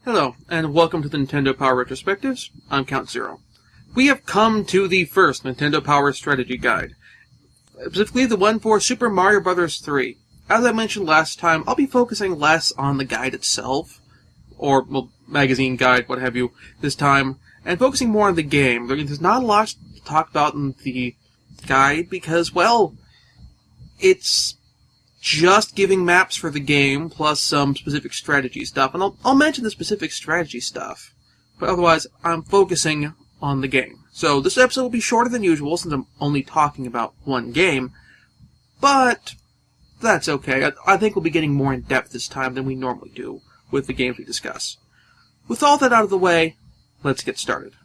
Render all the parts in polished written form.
Hello, and welcome to the Nintendo Power Retrospectives. I'm Count Zero. We have come to the first Nintendo Power Strategy Guide, specifically the one for Super Mario Bros. 3. As I mentioned last time, I'll be focusing less on the guide itself, or, well, magazine guide, what have you, this time, and focusing more on the game. There's not a lot to talk about in the guide because, well, it's just giving maps for the game, plus some specific strategy stuff. And I'll mention the specific strategy stuff, but otherwise, I'm focusing on the game. So this episode will be shorter than usual, since I'm only talking about one game, but that's okay. I think we'll be getting more in-depth this time than we normally do with the games we discuss. With all that out of the way, let's get started.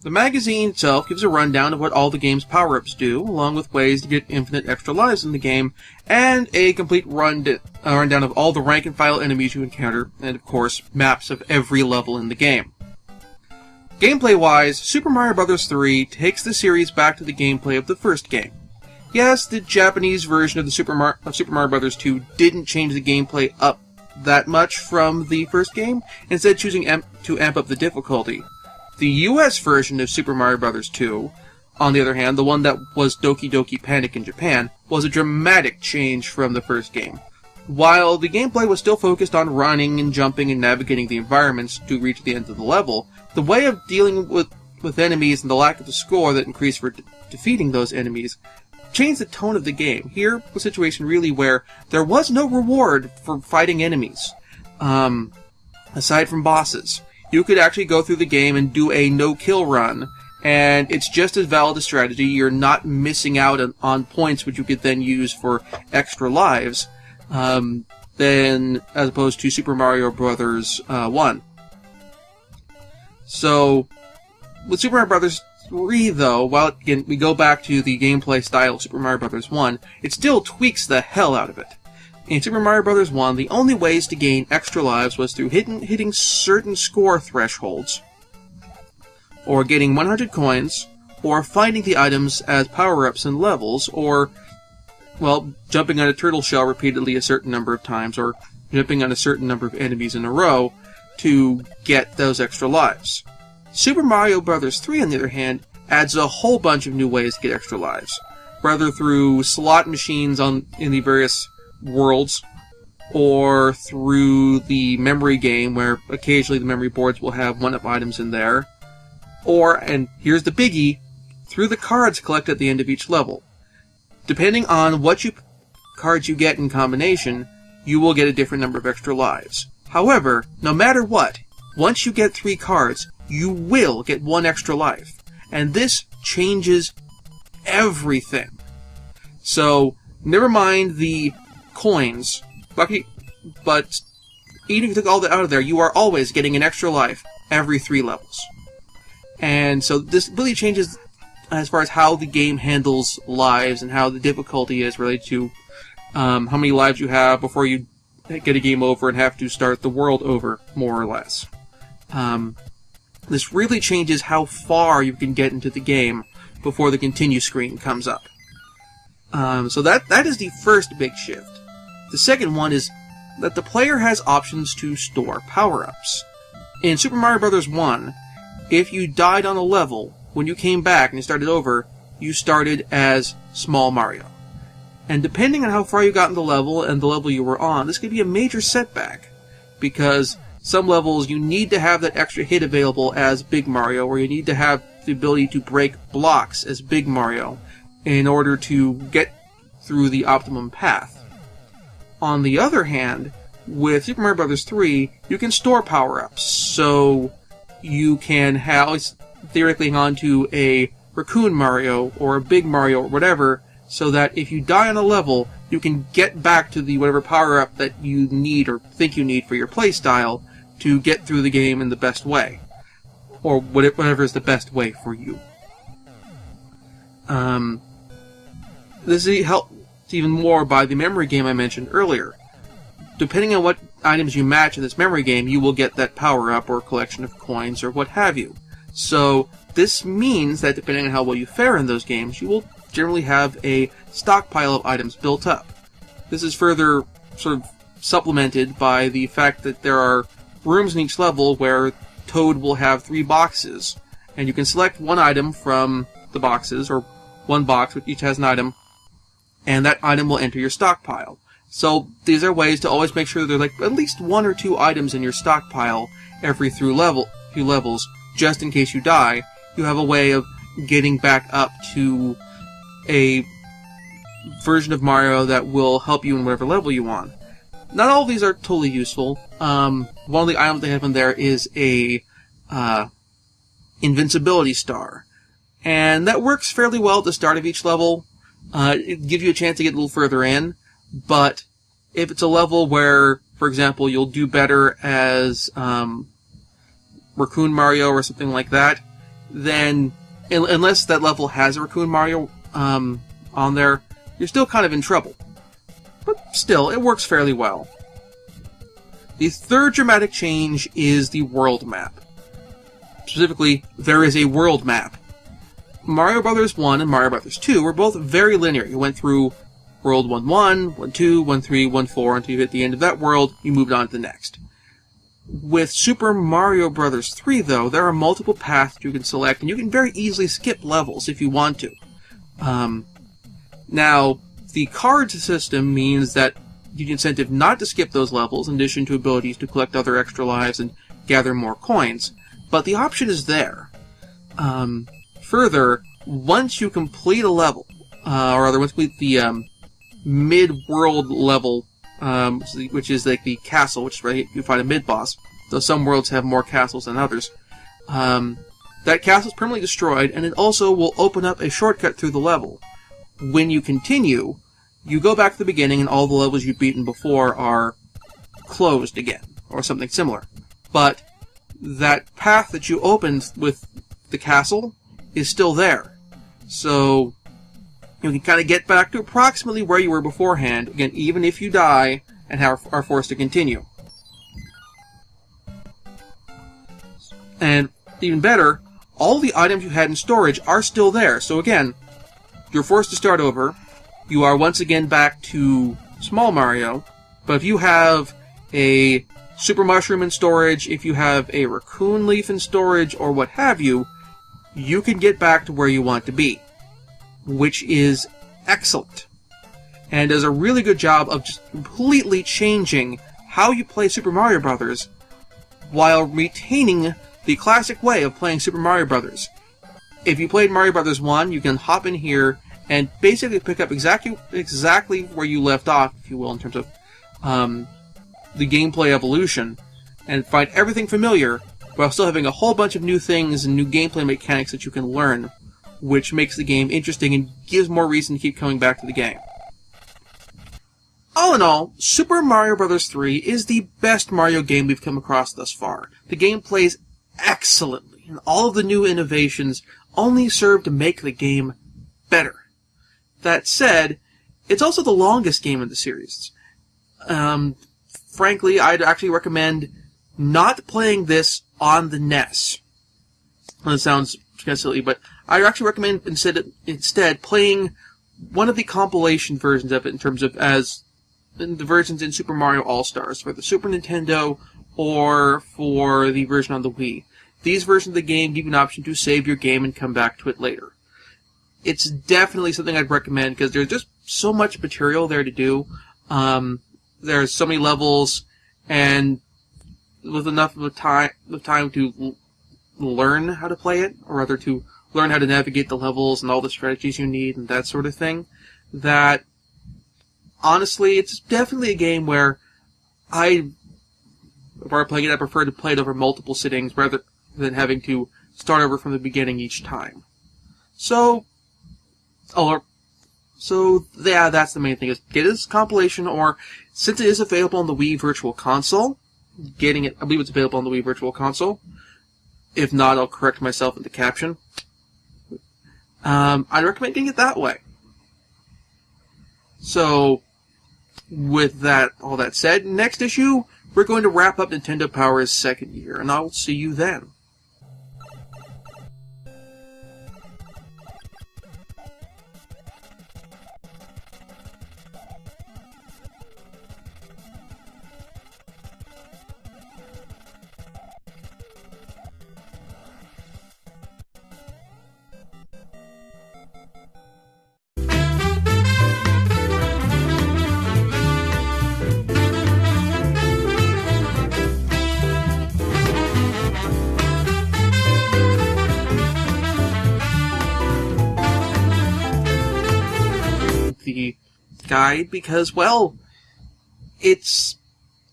The magazine itself gives a rundown of what all the game's power-ups do, along with ways to get infinite extra lives in the game, and a complete rundown of all the rank-and-file enemies you encounter, and of course, maps of every level in the game. Gameplay-wise, Super Mario Bros. 3 takes the series back to the gameplay of the first game. Yes, the Japanese version of Super Mario Bros. 2 didn't change the gameplay up that much from the first game, instead choosing to amp up the difficulty. The US version of Super Mario Bros. 2, on the other hand, the one that was Doki Doki Panic in Japan, was a dramatic change from the first game. While the gameplay was still focused on running and jumping and navigating the environments to reach the end of the level, the way of dealing with enemies and the lack of a score that increased for defeating those enemies changed the tone of the game. Here was a situation really where there was no reward for fighting enemies, aside from bosses. You could actually go through the game and do a no-kill run, and it's just as valid a strategy. You're not missing out on points which you could then use for extra lives, than as opposed to Super Mario Bros. 1. So, with Super Mario Bros. 3, though, while again, we go back to the gameplay style of Super Mario Bros. 1, it still tweaks the hell out of it. In Super Mario Bros. 1, the only ways to gain extra lives was through hitting certain score thresholds, or getting 100 coins, or finding the items as power-ups in levels, or, well, jumping on a turtle shell repeatedly a certain number of times, or jumping on a certain number of enemies in a row to get those extra lives. Super Mario Bros. 3, on the other hand, adds a whole bunch of new ways to get extra lives, whether through slot machines in the various worlds, or through the memory game, where occasionally the memory boards will have one-up items in there, or, and here's the biggie, through the cards collected at the end of each level. Depending on what cards you get in combination, you will get a different number of extra lives. However, no matter what, once you get 3 cards, you will get 1 extra life, and this changes everything. So, never mind the coins, but even if you took all that out of there, you are always getting an extra life every 3 levels. And so this really changes as far as how the game handles lives and how the difficulty is related to how many lives you have before you get a game over and have to start the world over, more or less. This really changes how far you can get into the game before the continue screen comes up. So that is the first big shift. The second one is that the player has options to store power-ups. In Super Mario Bros. 1, if you died on a level, when you came back and you started over, you started as Small Mario. And depending on how far you got in the level and the level you were on, this could be a major setback, because some levels you need to have that extra hit available as Big Mario, or you need to have the ability to break blocks as Big Mario in order to get through the optimum path. On the other hand, with Super Mario Bros. 3, you can store power-ups, so you can theoretically hang on to a Raccoon Mario or a Big Mario or whatever, so that if you die on a level, you can get back to the whatever power-up that you need or think you need for your playstyle to get through the game in the best way, or whatever is the best way for you. This is helped even more by the memory game I mentioned earlier. Depending on what items you match in this memory game, you will get that power-up or collection of coins or what have you. So this means that depending on how well you fare in those games, you will generally have a stockpile of items built up. This is further sort of supplemented by the fact that there are rooms in each level where Toad will have 3 boxes, and you can select one item from the boxes, or one box which each has an item, and that item will enter your stockpile. So these are ways to always make sure there are like at least 1 or 2 items in your stockpile every few levels, just in case you die. You have a way of getting back up to a version of Mario that will help you in whatever level you want. Not all of these are totally useful. One of the items they have in there is a invincibility star, and that works fairly well at the start of each level. It gives you a chance to get a little further in, but if it's a level where, for example, you'll do better as Raccoon Mario or something like that, then unless that level has a Raccoon Mario on there, you're still kind of in trouble. But still, it works fairly well. The third dramatic change is the world map. Specifically, there is a world map. Mario Bros. 1 and Mario Bros. 2 were both very linear. You went through World 1-1, 1-2, 1-3, 1-4, until you hit the end of that world, you moved on to the next. With Super Mario Bros. 3, though, there are multiple paths you can select, and you can very easily skip levels if you want to. Now, the cards system means that you get incentive not to skip those levels, in addition to abilities to collect other extra lives and gather more coins, but the option is there. Further, once you complete a level, or rather, once you complete the mid-world level, which is like the castle, which is where you find a mid-boss, though some worlds have more castles than others, that castle is permanently destroyed, and it also will open up a shortcut through the level. When you continue, you go back to the beginning, and all the levels you've beaten before are closed again, or something similar. But that path that you opened with the castle is still there. So you can kind of get back to approximately where you were beforehand, again, even if you die and are forced to continue. And even better, all the items you had in storage are still there. So again, you're forced to start over. You are once again back to Small Mario, but if you have a Super Mushroom in storage, if you have a Raccoon Leaf in storage, or what have you, you can get back to where you want to be, which is excellent, and does a really good job of just completely changing how you play Super Mario Bros. While retaining the classic way of playing Super Mario Bros. If you played Mario Bros. 1, you can hop in here and basically pick up exactly where you left off, if you will, in terms of the gameplay evolution, and find everything familiar, while still having a whole bunch of new things and new gameplay mechanics that you can learn, which makes the game interesting and gives more reason to keep coming back to the game. All in all, Super Mario Bros. 3 is the best Mario game we've come across thus far. The game plays excellently, and all of the new innovations only serve to make the game better. That said, it's also the longest game in the series. Frankly, I'd actually recommend not playing this on the NES. Well, it sounds kind of silly, but I actually recommend instead playing one of the compilation versions of it, in terms of the versions in Super Mario All-Stars for the Super Nintendo or for the version on the Wii. These versions of the game give you an option to save your game and come back to it later. It's definitely something I'd recommend, because there's just so much material there to do. There's so many levels, and with enough of time to learn how to play it, or rather to learn how to navigate the levels and all the strategies you need and that sort of thing, that honestly, it's definitely a game where if I were playing it, I prefer to play it over multiple sittings rather than having to start over from the beginning each time. So yeah, that's the main thing, is get this compilation, or since it is available on the Wii Virtual Console, getting it, I believe it's available on the Wii Virtual Console. If not, I'll correct myself in the caption. I'd recommend getting it that way. So, with all that said, next issue, we're going to wrap up Nintendo Power's second year, and I'll see you then. guide because, well, it's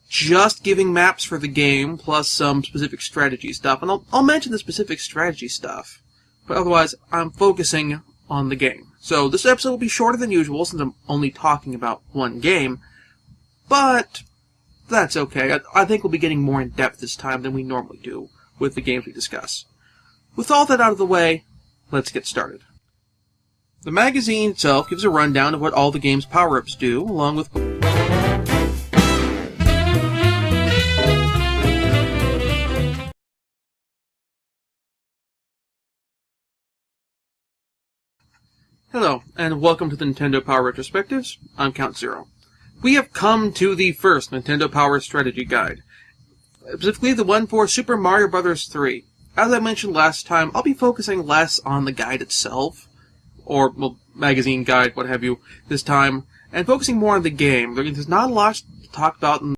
just giving maps for the game plus some specific strategy stuff. And I'll mention the specific strategy stuff, but otherwise I'm focusing on the game. So this episode will be shorter than usual since I'm only talking about one game, but that's okay. I think we'll be getting more in depth this time than we normally do with the games we discuss. With all that out of the way, let's get started. The magazine itself gives a rundown of what all the game's power-ups do, along with Hello, and welcome to the Nintendo Power Retrospectives. I'm Count Zero. We have come to the first Nintendo Power Strategy Guide, specifically the one for Super Mario Bros. 3. As I mentioned last time, I'll be focusing less on the guide itself, or, well, magazine guide, what have you, this time, and focusing more on the game. There's not a lot to talk about in